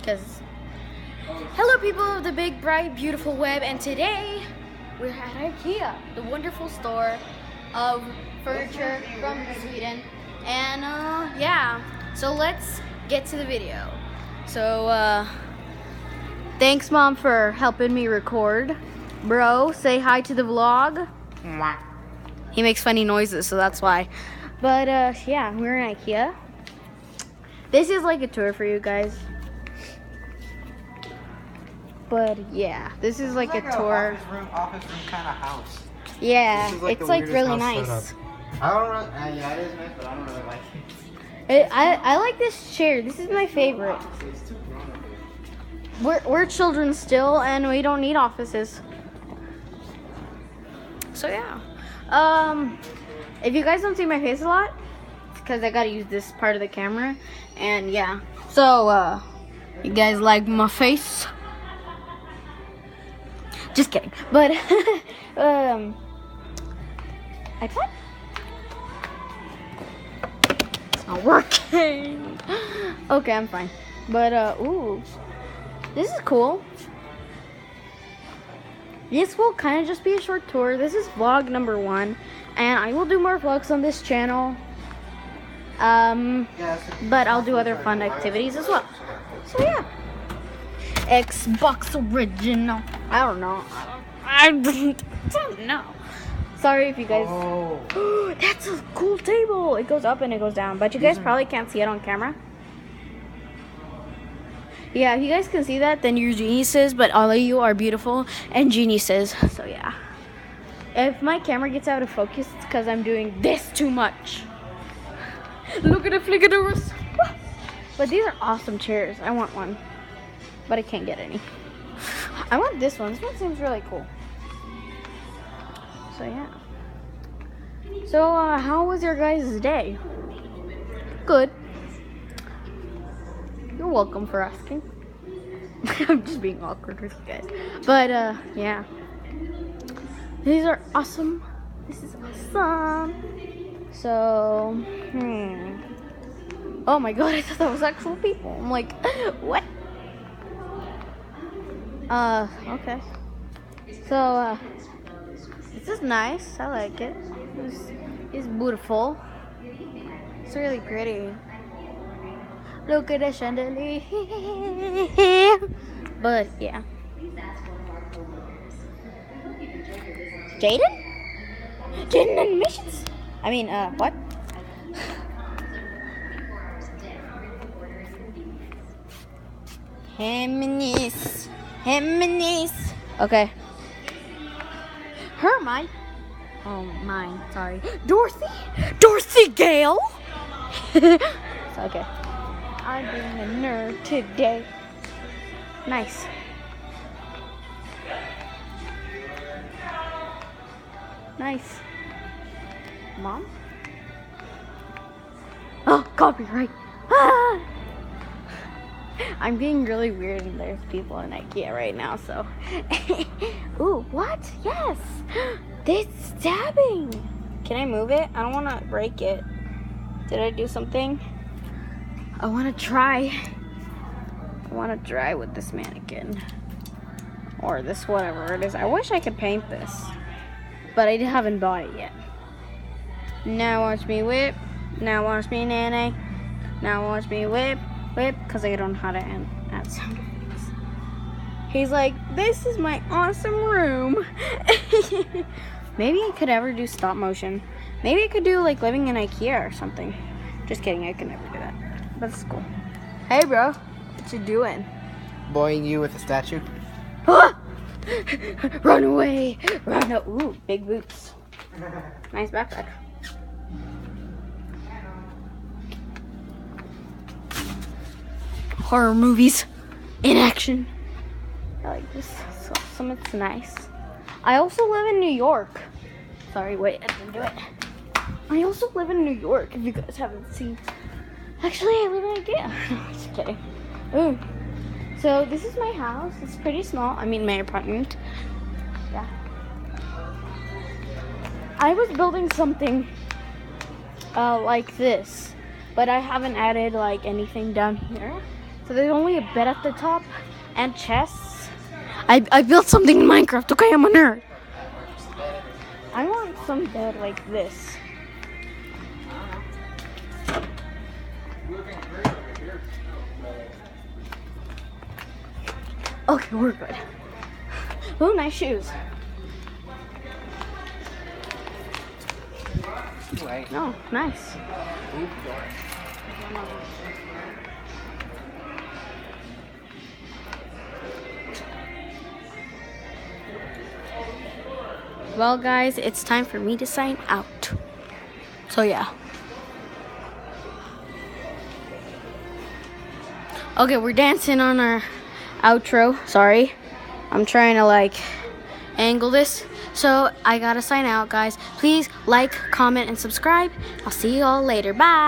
because hello people of the big, bright, beautiful web, and today we're at Ikea, the wonderful store of furniture from Sweden. And yeah, so let's get to the video. So thanks Mom for helping me record. Bro, say hi to the vlog. He makes funny noises, so that's why. But yeah, we're in Ikea. This is like a tour for you guys. But yeah, this is like a tour. Office room kind of house. Yeah, it's like really nice. I don't really, yeah, it is nice, but I don't really like it. I like this chair. This is my favorite. We're children still, and we don't need offices. So yeah. If you guys don't see my face a lot, it's because I gotta use this part of the camera. And yeah. So you guys like my face? Just kidding. But iPad? It's not working. Okay, I'm fine. But ooh. This is cool. This will kind of just be a short tour. This is vlog number 1, and I will do more vlogs on this channel. But I'll do other fun activities as well. So yeah. Xbox original. I don't know. I don't know. Sorry if you guys. Oh. That's a cool table. It goes up and it goes down, but you guys probably can't see it on camera. Yeah, if you guys can see that, then you're geniuses, but all of you are beautiful and geniuses. So yeah. If my camera gets out of focus, it's because I'm doing this too much. Look at the flickadurus. But these are awesome chairs. I want one, but I can't get any. I want this one. This one seems really cool. So yeah. So how was your guys' day? Good. You're welcome for asking. I'm just being awkward with you guys. But yeah. These are awesome. This is awesome. So, oh my god, I thought that was actual people. I'm like, what? Okay. So, this is nice. I like it. It's beautiful. It's really pretty. Look at the chandelier. But yeah. Jaden? Jaden animations? I mean, what? Heminis. Okay. Mine. Oh, mine. Sorry. Dorothy Gale. Okay. I'm being a nerd today. Nice. Nice. Mom? Oh, copyright. Ah! I'm being really weird and there's people in Ikea right now, so. Ooh, what? Yes. This stabbing. Can I move it? I don't want to break it. Did I do something? I want to try with this mannequin. Or this whatever it is. I wish I could paint this. But I haven't bought it yet. Now watch me whip. Now watch me nanny. Now watch me whip. Because I don't know how to add sound effects. He's like, this is my awesome room. Maybe I could ever do stop motion. Maybe I could do like living in Ikea or something. Just kidding, I could never do that. But it's cool. Hey bro, what you doing? Boying you with a statue. Run away! Ooh, big boots. Nice backpack. Horror movies in action. I like this. It's awesome. It's nice. I also live in New York. Sorry, wait, I didn't do it. I also live in New York, if you guys haven't seen. Actually, I live in Ikea. No, just kidding. Ooh. So this is my house. It's pretty small. I mean, my apartment. Yeah. I was building something like this, but I haven't added like anything down here. So there's only a bed at the top and chests. I built something in Minecraft. Okay, I'm a nerd. I want some bed like this. Okay, we're good. Oh, nice shoes. Wait. Oh, nice. Well, guys, it's time for me to sign out. So, yeah. Okay, we're dancing on our outro. Sorry. I'm trying to, like, angle this. So, I gotta sign out, guys. Please like, comment, and subscribe. I'll see you all later. Bye.